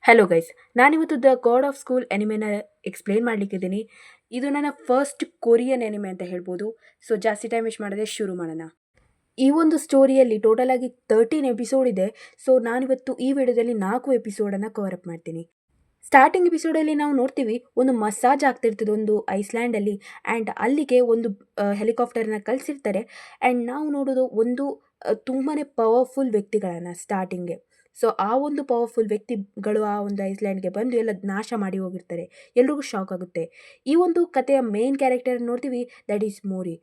Hello guys, ನಾನಿವತ್ತು the god of school ಎನಿಮೆನ explain ಮಾಡಲಿಕ್ಕಿದ್ದೀನಿ. ಇದು ನನ್ನ ಫಸ್ಟ್ ಕೊರಿಯನ್ ಎನಿಮೆ ಅಂತ ಹೇಳ್ಬೋದು. ಸೊ ಜಾಸ್ತಿ ಟೈಮ್ ವೇಸ್ಟ್ ಮಾಡದೆ ಶುರು ಮಾಡೋಣ. ಈ ಒಂದು ಸ್ಟೋರಿಯಲ್ಲಿ ಟೋಟಲ್ ಆಗಿ 13 ಎಪಿಸೋಡ್ ಇದೆ. ಸೊ ನಾನಿವತ್ತು ಈ ವಿಡಿಯೋದಲ್ಲಿ 4 ಎಪಿಸೋಡನ್ನು ಕವರ್ ಅಪ್ ಮಾಡ್ತೀನಿ. ಸ್ಟಾರ್ಟಿಂಗ್ ಎಪಿಸೋಡಲ್ಲಿ ನಾವು ನೋಡ್ತೀವಿ, ಒಂದು ಮಸಾಜ್ ಆಗ್ತಿರ್ತದೆ ಒಂದು ಐಸ್ಲ್ಯಾಂಡಲ್ಲಿ. ಆ್ಯಂಡ್ ಅಲ್ಲಿಗೆ ಒಂದು ಹೆಲಿಕಾಪ್ಟರ್ನ ಕಳಿಸಿರ್ತಾರೆ. ಆ್ಯಂಡ್ ನಾವು ನೋಡೋದು ಒಂದು ತುಂಬಾ ಪವರ್ಫುಲ್ ವ್ಯಕ್ತಿಗಳನ್ನು ಸ್ಟಾರ್ಟಿಂಗ್ಗೆ. ಸೊ ಆ ಒಂದು ಪವರ್ಫುಲ್ ವ್ಯಕ್ತಿಗಳು ಆ ಒಂದು ಐಸ್ಲ್ಯಾಂಡ್ಗೆ ಬಂದು ಎಲ್ಲ ನಾಶ ಮಾಡಿ ಹೋಗಿರ್ತಾರೆ. ಎಲ್ರಿಗೂ ಶಾಕ್ ಆಗುತ್ತೆ. ಈ ಒಂದು ಕಥೆಯ ಮೇನ್ ಕ್ಯಾರೆಕ್ಟರ್ ನೋಡ್ತೀವಿ, ದಟ್ ಈಸ್ ಮೋರಿ.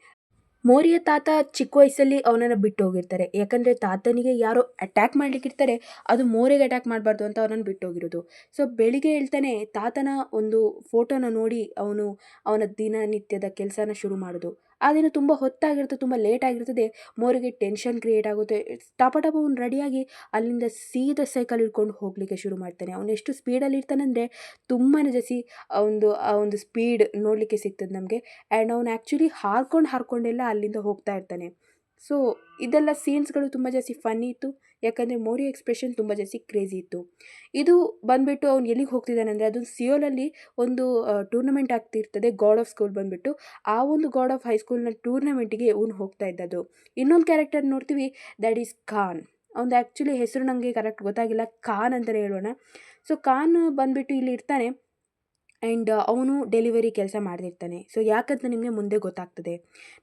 ಮೋರಿಯ ತಾತ ಚಿಕ್ಕ ವಯಸ್ಸಲ್ಲಿ ಅವನನ್ನು ಬಿಟ್ಟು ಹೋಗಿರ್ತಾರೆ. ಯಾಕಂದರೆ ತಾತನಿಗೆ ಯಾರೋ ಅಟ್ಯಾಕ್ ಮಾಡ್ಲಿಕ್ಕಿರ್ತಾರೆ, ಅದು ಮೋರಿಗೆ ಅಟ್ಯಾಕ್ ಮಾಡಬಾರ್ದು ಅಂತ ಅವನನ್ನು ಬಿಟ್ಟು ಹೋಗಿರೋದು. ಸೊ ಬೆಳಿಗ್ಗೆ ಹೇಳ್ತಾನೆ, ತಾತನ ಒಂದು ಫೋಟೋನ ನೋಡಿ ಅವನ ದಿನನಿತ್ಯದ ಕೆಲಸನ ಶುರು ಮಾಡೋದು. ಆ ದಿನ ತುಂಬ ಹೊತ್ತಾಗಿರ್ತದೆ, ತುಂಬ ಲೇಟ್ ಆಗಿರ್ತದೆ. ಮೋರಿಗೆ ಟೆನ್ಷನ್ ಕ್ರಿಯೇಟ್ ಆಗುತ್ತೆ. ಟಪ ಅವ್ನು ರೆಡಿಯಾಗಿ ಅಲ್ಲಿಂದ ಸೀದಾ ಸೈಕಲ್ ಹಿಡ್ಕೊಂಡು ಹೋಗಲಿಕ್ಕೆ ಶುರು ಮಾಡ್ತಾನೆ. ಅವನು ಎಷ್ಟು ಸ್ಪೀಡಲ್ಲಿ ಇರ್ತಾನಂದರೆ ತುಂಬಾ ಜಾಸ್ತಿ ಆ ಒಂದು ಸ್ಪೀಡ್ ನೋಡಲಿಕ್ಕೆ ಸಿಗ್ತದೆ ನಮಗೆ. ಆ್ಯಂಡ್ ಅವ್ನು ಆ್ಯಕ್ಚುಲಿ ಹಾರ್ಕೊಂಡೆಲ್ಲ ಅಲ್ಲಿಂದ ಹೋಗ್ತಾ ಇರ್ತಾನೆ. ಸೊ ಇದೆಲ್ಲ ಸೀನ್ಸ್ಗಳು ತುಂಬ ಜಾಸ್ತಿ ಫನ್ನಿ ಇತ್ತು. ಯಾಕಂದರೆ ಮೋರಿ ಎಕ್ಸ್ಪ್ರೆಷನ್ ತುಂಬ ಜಾಸ್ತಿ ಕ್ರೇಜಿ ಇತ್ತು. ಇದು ಬಂದುಬಿಟ್ಟು ಅವ್ನು ಎಲ್ಲಿಗೆ ಹೋಗ್ತಿದ್ದಾನೆ ಅಂದರೆ, ಅದು ಸಿಯೋಲಲ್ಲಿ ಒಂದು ಟೂರ್ನಮೆಂಟ್ ಆಗ್ತಿರ್ತದೆ, ಗಾಡ್ ಆಫ್ ಸ್ಕೂಲ್ ಬಂದುಬಿಟ್ಟು. ಆ ಒಂದು ಗಾಡ್ ಆಫ್ ಹೈಸ್ಕೂಲ್ನ ಟೂರ್ನಮೆಂಟಿಗೆ ಅವ್ನು ಹೋಗ್ತಾ ಇದ್ದದ್ದು. ಇನ್ನೊಂದು ಕ್ಯಾರೆಕ್ಟರ್ ನೋಡ್ತೀವಿ, ದ್ಯಾಟ್ ಈಸ್ ಖಾನ್. ಅವ್ನು ಆ್ಯಕ್ಚುಲಿ ಹೆಸರು ನನಗೆ ಕರೆಕ್ಟ್ ಗೊತ್ತಾಗಿಲ್ಲ, ಖಾನ್ ಅಂತಲೇ ಹೇಳೋಣ. ಸೊ ಖಾನ್ ಬಂದುಬಿಟ್ಟು ಇಲ್ಲಿ ಇರ್ತಾನೆ. ಆ್ಯಂಡ್ ಅವನು ಡೆಲಿವರಿ ಕೆಲಸ ಮಾಡ್ತಿರ್ತಾನೆ. ಸೊ ಯಾಕಂತ ನಿಮಗೆ ಮುಂದೆ ಗೊತ್ತಾಗ್ತದೆ.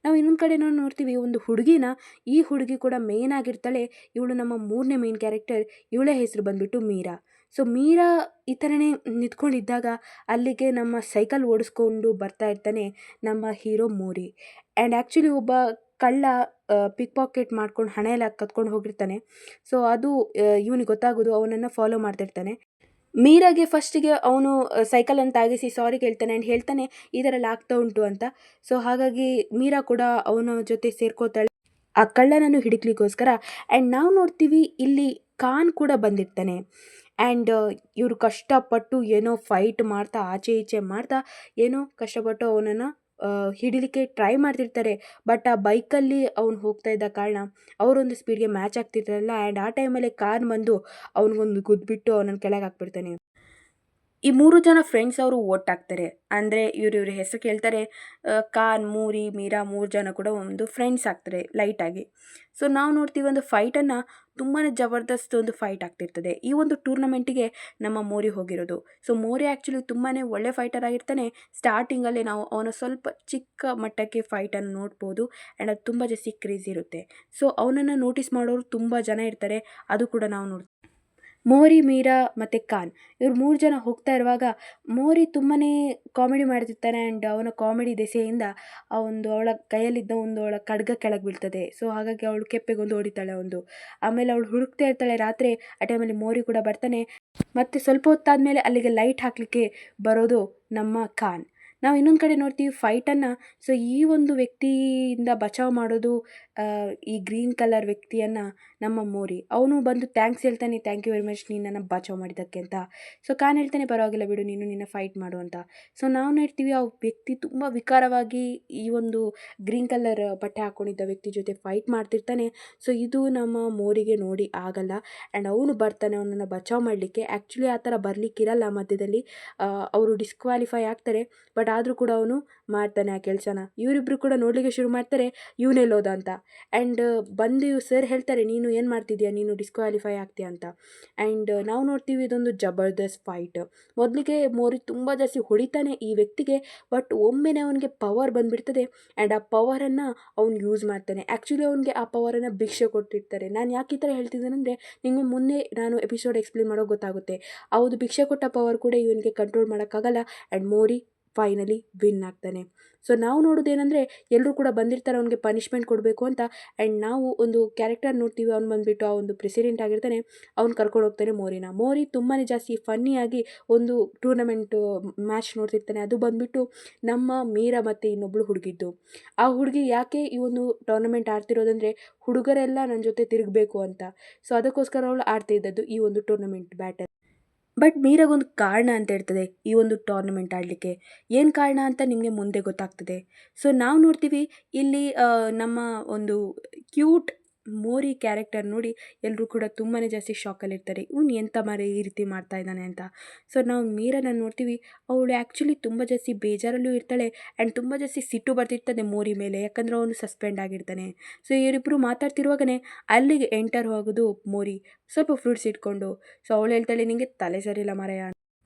ನಾವು ಇನ್ನೊಂದು ಕಡೆ ನೋಡ್ತೀವಿ, ಒಂದು ಹುಡುಗಿನ. ಈ ಹುಡುಗಿ ಕೂಡ ಮೇನ್ ಆಗಿರ್ತಾಳೆ. ಇವಳು ನಮ್ಮ 3ನೇ ಮೇನ್ ಕ್ಯಾರೆಕ್ಟರ್. ಇವಳ ಹೆಸರು ಬಂದುಬಿಟ್ಟು ಮೀರಾ. ಸೊ ಮೀರಾ ಈ ಥರನೇ ನಿಂತ್ಕೊಂಡಿದ್ದಾಗ ಅಲ್ಲಿಗೆ ನಮ್ಮ ಸೈಕಲ್ ಓಡಿಸ್ಕೊಂಡು ಬರ್ತಾ ಇರ್ತಾನೆ ನಮ್ಮ ಹೀರೋ ಮೋರಿ. ಆ್ಯಂಡ್ ಆ್ಯಕ್ಚುಲಿ ಒಬ್ಬ ಕಳ್ಳ ಪಿಕ್ ಪಾಕೆಟ್ ಮಾಡ್ಕೊಂಡು ಹಣ ಎಲ್ಲ ಕತ್ಕೊಂಡು ಹೋಗಿರ್ತಾನೆ. ಸೊ ಅದು ಇವನಿಗೆ ಗೊತ್ತಾಗೋದು, ಅವನನ್ನು ಫಾಲೋ ಮಾಡ್ತಿರ್ತಾನೆ. ಮೀರಾಗೆ ಫಸ್ಟಿಗೆ ಅವನು ಸೈಕಲನ್ನು ತಾಗಿಸಿ ಸಾರಿ ಕೇಳ್ತಾನೆ. ಆ್ಯಂಡ್ ಹೇಳ್ತಾನೆ, ಈ ಥರ ಎಲ್ಲ ಆಗ್ತಾ ಉಂಟು ಅಂತ. ಸೊ ಹಾಗಾಗಿ ಮೀರಾ ಕೂಡ ಅವನ ಜೊತೆ ಸೇರ್ಕೋತಾಳೆ ಆ ಕಳ್ಳನನ್ನು ಹಿಡಿಕ್ಲಿಕ್ಕೋಸ್ಕರ. ಆ್ಯಂಡ್ ನಾವು ನೋಡ್ತೀವಿ, ಇಲ್ಲಿ ಖಾನ್ ಕೂಡ ಬಂದಿರ್ತಾನೆ. ಆ್ಯಂಡ್ ಇವರು ಕಷ್ಟಪಟ್ಟು ಏನೋ ಫೈಟ್ ಮಾಡ್ತಾ ಆಚೆ ಈಚೆ ಮಾಡ್ತಾ ಏನೋ ಕಷ್ಟಪಟ್ಟು ಅವನನ್ನು ಹಿಡಿಲಿಕ್ಕೆ ಟ್ರೈ ಮಾಡ್ತಿರ್ತಾರೆ. ಬಟ್ ಆ ಬೈಕಲ್ಲಿ ಅವ್ನು ಹೋಗ್ತಾ ಇದ್ದ ಕಾರಣ ಅವರೊಂದು ಸ್ಪೀಡ್ಗೆ ಮ್ಯಾಚ್ ಆಗ್ತಿರ್ತಾರಲ್ಲ. ಆ್ಯಂಡ್ ಆ ಟೈಮಲ್ಲಿ ಕಾರ್ ಬಂದು ಅವನಿಗೊಂದು ಗುದ್ದುಬಿಟ್ಟು ಅವನನ್ನು ಕೆಳಗೆ ಹಾಕ್ಬಿಡ್ತಾನೆ. ಈ 3 ಜನ ಫ್ರೆಂಡ್ಸ್ ಅವರು ಒಟ್ಟಾಗ್ತಾರೆ. ಅಂದರೆ ಇವ್ರ ಹೆಸರು ಕೇಳ್ತಾರೆ. ಖಾನ್, ಮೂರಿ, ಮೀರಾ 3 ಜನ ಕೂಡ ಒಂದು ಫ್ರೆಂಡ್ಸ್ ಆಗ್ತಾರೆ ಲೈಟಾಗಿ. ಸೊ ನಾವು ನೋಡ್ತೀವಿ, ಒಂದು ಫೈಟನ್ನು ತುಂಬಾ ಜಬರ್ದಸ್ತ್ ಒಂದು ಫೈಟ್ ಆಗ್ತಿರ್ತದೆ. ಈ ಒಂದು ಟೂರ್ನಮೆಂಟಿಗೆ ನಮ್ಮ ಮೋರಿ ಹೋಗಿರೋದು. ಸೊ ಮೋರಿ ಆ್ಯಕ್ಚುಲಿ ತುಂಬಾ ಒಳ್ಳೆ ಫೈಟರ್ ಆಗಿರ್ತಾನೆ. ಸ್ಟಾರ್ಟಿಂಗಲ್ಲೇ ನಾವು ಅವನ ಸ್ವಲ್ಪ ಚಿಕ್ಕ ಮಟ್ಟಕ್ಕೆ ಫೈಟನ್ನು ನೋಡ್ಬೋದು. ಆ್ಯಂಡ್ ಅದು ತುಂಬ ಜಾಸ್ತಿ ಕ್ರೇಜಿ ಇರುತ್ತೆ. ಸೊ ಅವನನ್ನು ನೋಟಿಸ್ ಮಾಡೋರು ತುಂಬ ಜನ ಇರ್ತಾರೆ. ಅದು ಕೂಡ ನಾವು ನೋಡ್ತೀವಿ. ಮೋರಿ, ಮೀರಾ ಮತ್ತು ಖಾನ್ ಇವ್ರು 3 ಜನ ಹೋಗ್ತಾ ಇರುವಾಗ ಮೋರಿ ತುಂಬಾ ಕಾಮಿಡಿ ಮಾಡ್ತಿರ್ತಾನೆ. ಆ್ಯಂಡ್ ಅವನ ಕಾಮಿಡಿ ದೆಸೆಯಿಂದ ಅವಳ ಕೈಯಲ್ಲಿದ್ದ ಅವಳ ಖಡ್ಗ ಕೆಳಗೆ ಬೀಳ್ತದೆ. ಸೊ ಹಾಗಾಗಿ ಅವಳು ಕೆಪ್ಪೆಗೊಂದು ಹೊಡಿತಾಳೆ ಒಂದು. ಆಮೇಲೆ ಅವಳು ಹುಡುಕ್ತಾ ಇರ್ತಾಳೆ ರಾತ್ರಿ. ಆ ಟೈಮಲ್ಲಿ ಮೋರಿ ಕೂಡ ಬರ್ತಾನೆ. ಮತ್ತು ಸ್ವಲ್ಪ ಹೊತ್ತಾದಮೇಲೆ ಅಲ್ಲಿಗೆ ಲೈಟ್ ಹಾಕಲಿಕ್ಕೆ ಬರೋದು ನಮ್ಮ ಖಾನ್. ನಾವು ಇನ್ನೊಂದು ಕಡೆ ನೋಡ್ತೀವಿ ಫೈಟನ್ನು. ಸೊ ಈ ಒಂದು ವ್ಯಕ್ತಿಯಿಂದ ಬಚಾವ್ ಮಾಡೋದು ಈ ಗ್ರೀನ್ ಕಲರ್ ವ್ಯಕ್ತಿಯನ್ನು ನಮ್ಮ ಮೋರಿ. ಅವನು ಬಂದು ಥ್ಯಾಂಕ್ಸ್ ಹೇಳ್ತಾನೆ, ಥ್ಯಾಂಕ್ ಯು ವೆರಿ ಮಚ್ ನೀನು ನನ್ನ ಬಚಾವ್ ಮಾಡಿದ್ದಕ್ಕೆ ಅಂತ. ಸೊ ಖಾನ್ ಹೇಳ್ತಾನೆ, ಪರವಾಗಿಲ್ಲ ಬಿಡು, ನೀನು ನಿನ್ನ ಫೈಟ್ ಮಾಡು ಅಂತ. ಸೊ ನಾವು ನೋಡ್ತೀವಿ, ಆ ವ್ಯಕ್ತಿ ತುಂಬ ವಿಕಾರವಾಗಿ ಈ ಒಂದು ಗ್ರೀನ್ ಕಲರ್ ಬಟ್ಟೆ ಹಾಕ್ಕೊಂಡಿದ್ದ ವ್ಯಕ್ತಿ ಜೊತೆ ಫೈಟ್ ಮಾಡ್ತಿರ್ತಾನೆ. ಸೊ ಇದು ನಮ್ಮ ಮೋರಿಗೆ ನೋಡಿ ಆಗಲ್ಲ. ಆ್ಯಂಡ್ ಅವನು ಬರ್ತಾನೆ ಅವನನ್ನು ಬಚಾವ್ ಮಾಡಲಿಕ್ಕೆ. ಆ್ಯಕ್ಚುಲಿ ಆ ಥರ ಬರಲಿಕ್ಕಿರಲ್ಲ ಮಧ್ಯದಲ್ಲಿ. ಅವರು ಡಿಸ್ಕ್ವಾಲಿಫೈ ಆಗ್ತಾರೆ. ಬಟ್ ಆದರೂ ಕೂಡ ಅವನು ಮಾಡ್ತಾನೆ ಆ ಕೆಲಸನ. ಇವರಿಬ್ಬರು ಕೂಡ ನೋಡಲಿಕ್ಕೆ ಶುರು ಮಾಡ್ತಾರೆ, ಇವನೆಲ್ಲೋದ ಅಂತ. ಆ್ಯಂಡ್ ಬಂದು ಸರ್ ಹೇಳ್ತಾರೆ, ನೀನು ಏನು ಮಾಡ್ತಿದ್ಯಾ, ನೀನು ಡಿಸ್ಕ್ವಾಲಿಫೈ ಆಗ್ತೀಯಾ ಅಂತ. ಆ್ಯಂಡ್ ನಾವು ನೋಡ್ತೀವಿ, ಇದೊಂದು ಜಬರ್ದಸ್ತ್ ಫೈಟ್. ಮೊದಲಿಗೆ ಮೋರಿ ತುಂಬ ಜಾಸ್ತಿ ಹೊಡಿತಾನೆ ಈ ವ್ಯಕ್ತಿಗೆ. ಬಟ್ ಒಮ್ಮೆನೇ ಅವನಿಗೆ ಪವರ್ ಬಂದುಬಿಡ್ತದೆ. ಆ್ಯಂಡ್ ಆ ಪವರನ್ನು ಅವ್ನು ಯೂಸ್ ಮಾಡ್ತಾನೆ. ಆ್ಯಕ್ಚುಲಿ ಅವನಿಗೆ ಆ ಪವರನ್ನು ಭಿಕ್ಷೆ ಕೊಟ್ಟಿರ್ತಾರೆ. ನಾನು ಯಾಕೆ ಈ ಥರ ಹೇಳ್ತಿದ್ದೇನೆಂದರೆ, ನಿಮಗೆ ಮುಂದೆ ನಾನು ಎಪಿಸೋಡ್ ಎಕ್ಸ್ಪ್ಲೇನ್ ಮಾಡೋಕೆ ಗೊತ್ತಾಗುತ್ತೆ. ಹೌದು, ಭಿಕ್ಷೆ ಕೊಟ್ಟ ಪವರ್ ಕೂಡ ಇವನಿಗೆ ಕಂಟ್ರೋಲ್ ಮಾಡೋಕ್ಕಾಗಲ್ಲ. ಆ್ಯಂಡ್ ಮೋರಿ ಫೈನಲಿ ವಿನ್ ಆಗ್ತಾನೆ. ಸೊ ನಾವು ನೋಡೋದೇನೆಂದರೆ, ಎಲ್ಲರೂ ಕೂಡ ಬಂದಿರ್ತಾರೆ ಅವನಿಗೆ ಪನಿಷ್ಮೆಂಟ್ ಕೊಡಬೇಕು ಅಂತ. ಆ್ಯಂಡ್ ನಾವು ಒಂದು ಕ್ಯಾರೆಕ್ಟರ್ ನೋಡ್ತೀವಿ, ಅವ್ನು ಬಂದುಬಿಟ್ಟು ಆ ಒಂದು ಪ್ರೆಸಿಡೆಂಟ್ ಆಗಿರ್ತಾನೆ. ಅವ್ನು ಕರ್ಕೊಂಡು ಹೋಗ್ತಾನೆ ಮೋರಿನ. ಮೋರಿ ತುಂಬಾ ಜಾಸ್ತಿ ಫನ್ನಿಯಾಗಿ ಒಂದು ಟೂರ್ನಮೆಂಟು ಮ್ಯಾಚ್ ನೋಡ್ತಿರ್ತಾನೆ. ಅದು ಬಂದುಬಿಟ್ಟು ನಮ್ಮ ಮೀರಾ ಮತ್ತು ಇನ್ನೊಬ್ಬಳು ಹುಡುಗಿದ್ದು. ಆ ಹುಡುಗಿ ಯಾಕೆ ಈ ಒಂದು ಟೂರ್ನಮೆಂಟ್ ಆಡ್ತಿರೋದಂದರೆ, ಹುಡುಗರೆಲ್ಲ ನನ್ನ ಜೊತೆ ತಿರುಗಬೇಕು ಅಂತ. ಸೊ ಅದಕ್ಕೋಸ್ಕರ ಅವಳು ಆಡ್ತಿದ್ದದ್ದು ಈ ಒಂದು ಟೂರ್ನಮೆಂಟ್ ಬ್ಯಾಟಲ್. ಬಟ್ ಮೀರಾಗೊಂದು ಕಾರಣ ಅಂತ ಇರ್ತದೆ ಈ ಒಂದು ಟೂರ್ನಮೆಂಟ್ ಆಡಲಿಕ್ಕೆ. ಏನು ಕಾರಣ ಅಂತ ನಿಮಗೆ ಮುಂದೆ ಗೊತ್ತಾಗ್ತದೆ. ಸೊ ನಾವು ನೋಡ್ತೀವಿ, ಇಲ್ಲಿ ನಮ್ಮ ಒಂದು ಕ್ಯೂಟ್ ಮೋರಿ ಕ್ಯಾರೆಕ್ಟರ್ ನೋಡಿ ಎಲ್ಲರೂ ಕೂಡ ತುಂಬಾ ಜಾಸ್ತಿ ಶಾಕಲ್ಲಿರ್ತಾರೆ. ಇವ್ನು ಎಂಥ ಮಾರೆ ಈ ರೀತಿ ಮಾಡ್ತಾ ಇದ್ದಾನೆ ಅಂತ. ಸೊ ನಾವು ಮೀರನ ನೋಡ್ತೀವಿ, ಅವಳು ಆ್ಯಕ್ಚುಲಿ ತುಂಬ ಜಾಸ್ತಿ ಬೇಜಾರಲ್ಲೂ ಇರ್ತಾಳೆ ಆ್ಯಂಡ್ ತುಂಬ ಜಾಸ್ತಿ ಸಿಟ್ಟು ಬರ್ತಿರ್ತದೆ ಮೋರಿ ಮೇಲೆ, ಯಾಕಂದರೆ ಅವನು ಸಸ್ಪೆಂಡ್ ಆಗಿರ್ತಾನೆ. ಸೊ ಇವರಿಬ್ಬರು ಮಾತಾಡ್ತಿರುವಾಗನೇ ಅಲ್ಲಿಗೆ ಎಂಟರ್ ಹೋಗೋದು ಮೋರಿ, ಸ್ವಲ್ಪ ಫ್ರೂಟ್ಸ್ ಇಟ್ಕೊಂಡು. ಸೊ ಅವಳು ಹೇಳ್ತಾಳೆ, ನಿಂಗೆ ತಲೆ ಸರಿಯಿಲ್ಲ ಮಾರಾಯ.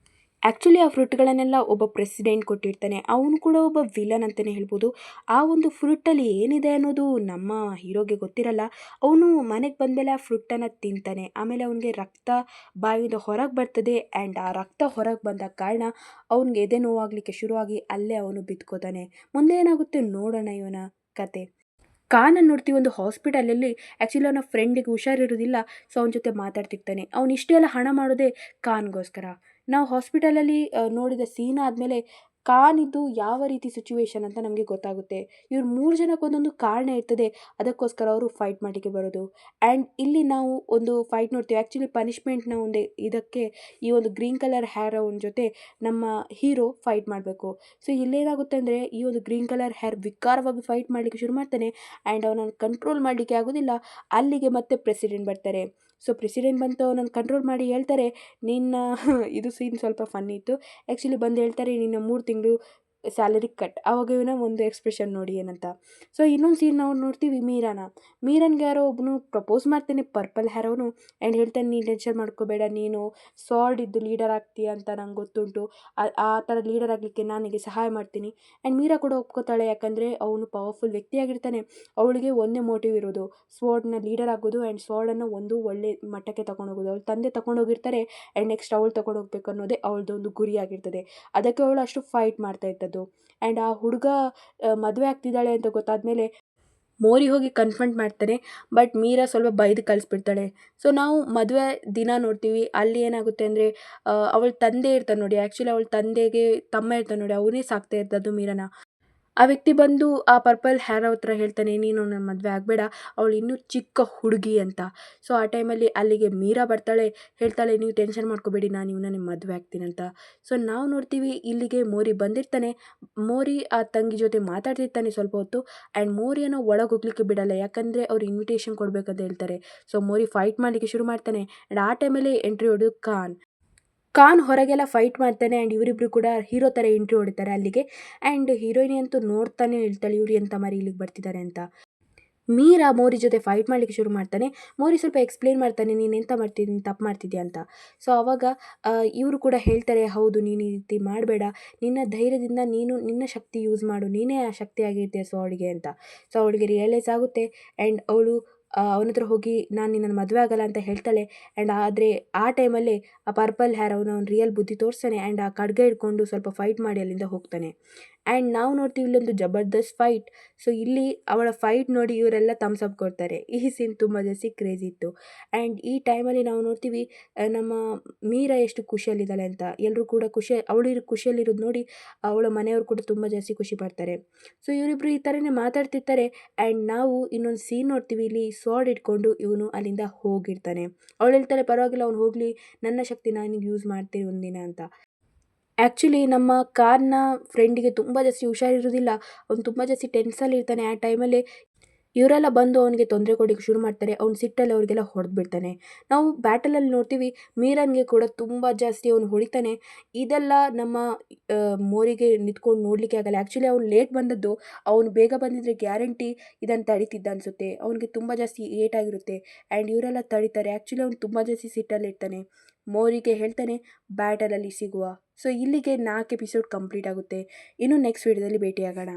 ಆ್ಯಕ್ಚುಲಿ ಆ ಫ್ರೂಟ್ಗಳನ್ನೆಲ್ಲ ಒಬ್ಬ ಪ್ರೆಸಿಡೆಂಟ್ ಕೊಟ್ಟಿರ್ತಾನೆ, ಅವನು ಕೂಡ ಒಬ್ಬ ವಿಲನ್ ಅಂತಲೇ ಹೇಳ್ಬೋದು. ಆ ಒಂದು ಫ್ರೂಟಲ್ಲಿ ಏನಿದೆ ಅನ್ನೋದು ನಮ್ಮ ಹೀರೋಗೆ ಗೊತ್ತಿರಲ್ಲ. ಅವನು ಮನೆಗೆ ಬಂದಮೇಲೆ ಆ ಫ್ರೂಟನ್ನು ತಿಂತಾನೆ. ಆಮೇಲೆ ಅವನಿಗೆ ರಕ್ತ ಬಾಯಿಂದ ಹೊರಗೆ ಬರ್ತದೆ ಆ್ಯಂಡ್ ಆ ರಕ್ತ ಹೊರಗೆ ಬಂದ ಕಾರಣ ಅವ್ನಿಗೆ ಎದೆ ನೋವಾಗಲಿಕ್ಕೆ ಶುರುವಾಗಿ ಅಲ್ಲೇ ಅವನು ಬಿದ್ಕೋತಾನೆ. ಮುಂದೆ ಏನಾಗುತ್ತೆ ನೋಡೋಣ ಇವನ ಕತೆ. ಕಾನನ್ನು ನೋಡ್ತೀವಿ ಒಂದು ಹಾಸ್ಪಿಟಲಲ್ಲಿ. ಆ್ಯಕ್ಚುಲಿ ಅವನ ಫ್ರೆಂಡಿಗೆ ಹುಷಾರಿರೋದಿಲ್ಲ, ಸೊ ಅವನ ಜೊತೆ ಮಾತಾಡ್ತಿರ್ತಾನೆ. ಅವನು ಇಷ್ಟೆಲ್ಲ ಹಣ ಮಾಡೋದೇ ಖಾನ್ಗೋಸ್ಕರ. ನಾವು ಹಾಸ್ಪಿಟಲಲ್ಲಿ ನೋಡಿದ ಸೀನ್ ಆದಮೇಲೆ ಖಾನಿದ್ದು ಯಾವ ರೀತಿ ಸಿಚುವೇಶನ್ ಅಂತ ನಮಗೆ ಗೊತ್ತಾಗುತ್ತೆ. ಇವ್ರು 3 ಜನಕ್ಕೆ ಒಂದೊಂದು ಕಾರಣ ಇರ್ತದೆ, ಅದಕ್ಕೋಸ್ಕರ ಅವರು ಫೈಟ್ ಮಾಡಲಿಕ್ಕೆ ಬರೋದು. ಆ್ಯಂಡ್ ಇಲ್ಲಿ ನಾವು ಒಂದು ಫೈಟ್ ನೋಡ್ತೀವಿ. ಆ್ಯಕ್ಚುಲಿ ಪನಿಷ್ಮೆಂಟ್ನ ಒಂದು ಇದಕ್ಕೆ ಈ ಒಂದು ಗ್ರೀನ್ ಕಲರ್ ಹೇರ್ ಅವನ ಜೊತೆ ನಮ್ಮ ಹೀರೋ ಫೈಟ್ ಮಾಡಬೇಕು. ಸೊ ಇಲ್ಲೇನಾಗುತ್ತೆ ಅಂದರೆ ಈ ಒಂದು ಗ್ರೀನ್ ಕಲರ್ ಹೇರ್ ವಿಕಾರವಾಗಿ ಫೈಟ್ ಮಾಡಲಿಕ್ಕೆ ಶುರು ಮಾಡ್ತಾನೆ ಆ್ಯಂಡ್ ಅವನನ್ನು ಕಂಟ್ರೋಲ್ ಮಾಡಲಿಕ್ಕೆ ಆಗೋದಿಲ್ಲ. ಅಲ್ಲಿಗೆ ಮತ್ತೆ ಪ್ರೆಸಿಡೆಂಟ್ ಬರ್ತಾರೆ. ಸೊ ಪ್ರೆಸಿಡೆಂಟ್ ಬಂತು ಅವನನ್ನು ಕಂಟ್ರೋಲ್ ಮಾಡಿ ಹೇಳ್ತಾರೆ, ನಿನ್ನ ಇದು ಸೀನ್ ಸ್ವಲ್ಪ ಫನ್ನಿ ಇತ್ತು. ಆ್ಯಕ್ಚುಲಿ ಬಂದು ಹೇಳ್ತಾರೆ, ನಿನ್ನ 3 ತಿಂಗಳು ಸ್ಯಾಲರಿ ಕಟ್. ಆವಾಗ ಇವನ ಒಂದು ಎಕ್ಸ್ಪ್ರೆಷನ್ ನೋಡಿ ಏನಂತ. ಸೊ ಇನ್ನೊಂದು ಸೀನ್ ನಾವು ನೋಡ್ತೀವಿ ಮೀರನ್ಗೆ ಯಾರೋ ಒಬ್ಬನು ಪ್ರಪೋಸ್ ಮಾಡ್ತಾನೆ, ಪರ್ಪಲ್ ಹೇರ್ ಅವನು. ಆ್ಯಂಡ್ ಹೇಳ್ತಾನೆ, ನೀನು ಟೆನ್ಷನ್ ಮಾಡ್ಕೋಬೇಡ, ನೀನು ಸಾರ್ಡ್ ಇದ್ದು ಲೀಡರ್ ಆಗ್ತೀಯ ಅಂತ ನಂಗೆ ಗೊತ್ತುಂಟು, ಆ ಥರ ಲೀಡರ್ ಆಗಲಿಕ್ಕೆ ನನಗೆ ಸಹಾಯ ಮಾಡ್ತೀನಿ. ಆ್ಯಂಡ್ ಮೀರಾ ಕೂಡ ಒಪ್ಕೋತಾಳೆ, ಯಾಕಂದರೆ ಅವನು ಪವರ್ಫುಲ್ ವ್ಯಕ್ತಿಯಾಗಿರ್ತಾನೆ. ಅವಳಿಗೆ ಒಂದೇ ಮೋಟಿವ್ ಇರೋದು, ಸ್ವೋರ್ಡ್ನ ಲೀಡರ್ ಆಗೋದು ಆ್ಯಂಡ್ ಸ್ವೋರ್ಡನ್ನು ಒಂದು ಒಳ್ಳೆ ಮಟ್ಟಕ್ಕೆ ತಗೊಂಡೋಗೋದು. ಅವಳು ತಂದೆ ತಗೊಂಡೋಗಿರ್ತಾರೆ ಆ್ಯಂಡ್ ನೆಕ್ಸ್ಟ್ ಅವಳು ತಗೊಂಡೋಗ್ಬೇಕು ಅನ್ನೋದೇ ಅವಳದ್ದು ಒಂದು ಗುರಿಯಾಗಿರ್ತದೆ. ಅದಕ್ಕೆ ಅವಳು ಅಷ್ಟು ಫೈಟ್ ಮಾಡ್ತಾ ಇದ್ದದ್ದು. ಆ್ಯಂಡ್ ಆ ಹುಡುಗ ಮದುವೆ ಆಗ್ತಿದ್ದಾಳೆ ಅಂತ ಗೊತ್ತಾದಮೇಲೆ ಮೋರಿ ಹೋಗಿ ಕನ್ಫ್ರಂಟ್ ಮಾಡ್ತಾನೆ, ಬಟ್ ಮೀರಾ ಸ್ವಲ್ಪ ಬೈದು ಕಳಿಸ್ಬಿಡ್ತಾಳೆ. ಸೊ ನಾವು ಮದುವೆ ದಿನ ನೋಡ್ತೀವಿ. ಅಲ್ಲಿ ಏನಾಗುತ್ತೆ ಅಂದರೆ ಅವಳ ತಂದೆ ಇರ್ತಾನೆ ನೋಡಿ, ಆ್ಯಕ್ಚುಲಿ ಅವಳ ತಂದೆಗೆ ತಮ್ಮ ಇರ್ತಾನೆ ನೋಡಿ, ಅವನೇ ಸಾಕ್ತಾ ಇರ್ತದ್ದು ಮೀರನ. ಆ ವ್ಯಕ್ತಿ ಬಂದು ಆ ಪರ್ಪಲ್ ಹೇರ್ ಹತ್ರ ಹೇಳ್ತಾನೆ, ನೀನು ನನ್ನ ಮದುವೆ ಆಗಬೇಡ, ಅವಳು ಇನ್ನೂ ಚಿಕ್ಕ ಹುಡುಗಿ ಅಂತ. ಸೊ ಆ ಟೈಮಲ್ಲಿ ಅಲ್ಲಿಗೆ ಮೀರಾ ಬರ್ತಾಳೆ, ಹೇಳ್ತಾಳೆ, ನೀವು ಟೆನ್ಷನ್ ಮಾಡ್ಕೋಬೇಡಿ, ನಾನು ಇವನ್ನ ಮದುವೆ ಆಗ್ತೀನಂತ. ಸೊ ನಾವು ನೋಡ್ತೀವಿ ಇಲ್ಲಿಗೆ ಮೋರಿ ಬಂದಿರ್ತಾನೆ. ಮೋರಿ ಆ ತಂಗಿ ಜೊತೆ ಮಾತಾಡ್ತಿರ್ತಾನೆ ಸ್ವಲ್ಪ ಹೊತ್ತು ಆ್ಯಂಡ್ ಮೋರಿಯನ್ನು ಒಳಗೆ ಹೋಗ್ಲಿಕ್ಕೆ ಬಿಡಲ್ಲ, ಯಾಕಂದರೆ ಅವ್ರು ಇನ್ವಿಟೇಷನ್ ಕೊಡಬೇಕಂತ ಹೇಳ್ತಾರೆ. ಸೊ ಮೋರಿ ಫೈಟ್ ಮಾಡಲಿಕ್ಕೆ ಶುರು ಮಾಡ್ತಾನೆ ಆ್ಯಂಡ್ ಆ ಟೈಮಲ್ಲಿ ಎಂಟ್ರಿ ಹೊಡೆದು ಖಾನ್ ಹೊರಗೆಲ್ಲ ಫೈಟ್ ಮಾಡ್ತಾನೆ ಆ್ಯಂಡ್ ಇವರಿಬ್ಬರು ಕೂಡ ಹೀರೋ ಥರ ಎಂಟ್ರಿ ಹೊಡಿತಾರೆ ಅಲ್ಲಿಗೆ. ಆ್ಯಂಡ್ ಹೀರೋಯಿನಿ ಅಂತೂ ನೋಡ್ತಾನೆ ಹೇಳ್ತಾಳೆ, ಇವ್ರು ಎಂಥ ಮಾರಿ ಇಲ್ಲಿಗೆ ಬರ್ತಿದ್ದಾರೆ ಅಂತ. ಮೀರಾ ಮೋರಿ ಜೊತೆ ಫೈಟ್ ಮಾಡಲಿಕ್ಕೆ ಶುರು ಮಾಡ್ತಾನೆ. ಮೋರಿ ಸ್ವಲ್ಪ ಎಕ್ಸ್ಪ್ಲೇನ್ ಮಾಡ್ತಾನೆ, ನೀನು ಎಂಥ ಮಾಡ್ತಿದ್ದೀನಿ, ತಪ್ಪು ಮಾಡ್ತಿದ್ಯಾ ಅಂತ. ಸೊ ಆವಾಗ ಇವರು ಕೂಡ ಹೇಳ್ತಾರೆ, ಹೌದು ನೀನು ಈ ರೀತಿ ಮಾಡಬೇಡ, ನಿನ್ನ ಧೈರ್ಯದಿಂದ ನೀನು ನಿನ್ನ ಶಕ್ತಿ ಯೂಸ್ ಮಾಡು, ನೀನೇ ಆ ಶಕ್ತಿಯಾಗಿರ್ತೀಯ ಅವಳಿಗೆ ಅಂತ. ಸೊ ಅವಳಿಗೆ ರಿಯಲೈಸ್ ಆಗುತ್ತೆ ಆ್ಯಂಡ್ ಅವಳು ಅವನ ಹತ್ರ ಹೋಗಿ, ನಾನು ನಿನ್ನನ್ನು ಮದುವೆ ಆಗಲ್ಲ ಅಂತ ಹೇಳ್ತಾಳೆ. ಆ್ಯಂಡ್ ಆದರೆ ಆ ಟೈಮಲ್ಲೇ ಆ ಪರ್ಪಲ್ ಹೇರ್ ಅವನ ರಿಯಲ್ ಬುದ್ಧಿ ತೋರಿಸ್ತಾನೆ ಆ್ಯಂಡ್ ಆ ಖಡ್ಗ ಹಿಡ್ಕೊಂಡು ಸ್ವಲ್ಪ ಫೈಟ್ ಮಾಡಿ ಅಲ್ಲಿಂದ ಹೋಗ್ತಾನೆ. ಆ್ಯಂಡ್ ನಾವು ನೋಡ್ತೀವಿ ಇಲ್ಲೊಂದು ಜಬರ್ದಸ್ತ್ ಫೈಟ್. ಸೊ ಇಲ್ಲಿ ಅವಳ ಫೈಟ್ ನೋಡಿ ಇವರೆಲ್ಲ ಥಮ್ಸ್ ಅಪ್ ಕೊಡ್ತಾರೆ. ಈ ಸೀನ್ ತುಂಬ ಜಾಸ್ತಿ ಕ್ರೇಜಿ ಇತ್ತು. ಆ್ಯಂಡ್ ಈ ಟೈಮಲ್ಲಿ ನಾವು ನೋಡ್ತೀವಿ ನಮ್ಮ ಮೀರಾ ಎಷ್ಟು ಖುಷಿಯಲ್ಲಿದ್ದಾಳೆ ಅಂತ. ಎಲ್ಲರೂ ಕೂಡ ಅವಳು ಖುಷಿಯಲ್ಲಿರೋದು ನೋಡಿ ಅವಳ ಮನೆಯವರು ಕೂಡ ತುಂಬ ಜಾಸ್ತಿ ಖುಷಿ ಪಡ್ತಾರೆ. ಸೊ ಇವರಿಬ್ಬರು ಈ ಥರನೇ ಮಾತಾಡ್ತಿರ್ತಾರೆ ಆ್ಯಂಡ್ ನಾವು ಇನ್ನೊಂದು ಸೀನ್ ನೋಡ್ತೀವಿ, ಇಲ್ಲಿ ಸಾರ್ಡ್ ಇಟ್ಕೊಂಡು ಇವನು ಅಲ್ಲಿಂದ ಹೋಗಿರ್ತಾನೆ. ಅವಳು ಹೇಳ್ತಾಳೆ, ಪರವಾಗಿಲ್ಲ ಅವ್ನು ಹೋಗಲಿ, ನನ್ನ ಶಕ್ತಿ ನಾನು ಯೂಸ್ ಮಾಡ್ತೀನಿ ಒಂದಿನ ಅಂತ. ಆ್ಯಕ್ಚುಲಿ ನಮ್ಮ ಕಾರ್ನ ಫ್ರೆಂಡಿಗೆ ತುಂಬ ಜಾಸ್ತಿ ಹುಷಾರಿರೋದಿಲ್ಲ, ಅವ್ನು ತುಂಬ ಜಾಸ್ತಿ ಟೆನ್ಸಲ್ಲಿರ್ತಾನೆ. ಆ ಟೈಮಲ್ಲಿ ಇವರೆಲ್ಲ ಬಂದು ಅವನಿಗೆ ತೊಂದರೆ ಕೊಡೋಕ್ಕೆ ಶುರು ಮಾಡ್ತಾರೆ. ಅವ್ನು ಸಿಟ್ಟಲ್ಲಿ ಅವ್ರಿಗೆಲ್ಲ ಹೊಡೆದ್ಬಿಡ್ತಾನೆ. ನಾವು ಬ್ಯಾಟಲಲ್ಲಿ ನೋಡ್ತೀವಿ ಮೀರನ್ಗೆ ಕೂಡ ತುಂಬ ಜಾಸ್ತಿ ಅವನು ಹೊಡಿತಾನೆ. ಇದೆಲ್ಲ ನಮ್ಮ ಮೋರಿಗೆ ನಿಂತ್ಕೊಂಡು ನೋಡಲಿಕ್ಕೆ ಆಗಲ್ಲ. ಆ್ಯಕ್ಚುಲಿ ಅವ್ನು ಲೇಟ್ ಬಂದದ್ದು, ಅವನು ಬೇಗ ಬಂದಿದ್ದರೆ ಗ್ಯಾರಂಟಿ ಇದನ್ನು ತಡೀತಿದ್ದ ಅನಿಸುತ್ತೆ. ಅವನಿಗೆ ತುಂಬ ಜಾಸ್ತಿ ಏಟಾಗಿರುತ್ತೆ ಆ್ಯಂಡ್ ಇವರೆಲ್ಲ ತಡೀತಾರೆ. ಆ್ಯಕ್ಚುಲಿ ಅವ್ನು ತುಂಬ ಜಾಸ್ತಿ ಸಿಟ್ಟಲ್ಲಿರ್ತಾನೆ. ಮೋರಿಗೆ ಹೇಳ್ತಾನೆ, ಬ್ಯಾಟಲಲ್ಲಿ ಸಿಗುವ. ಸೊ ಇಲ್ಲಿಗೆ 4 ಎಪಿಸೋಡ್ ಕಂಪ್ಲೀಟ್ ಆಗುತ್ತೆ. ಇನ್ನು ನೆಕ್ಸ್ಟ್ ವಿಡಿಯೋದಲ್ಲಿ ಭೇಟಿಯಾಗೋಣ.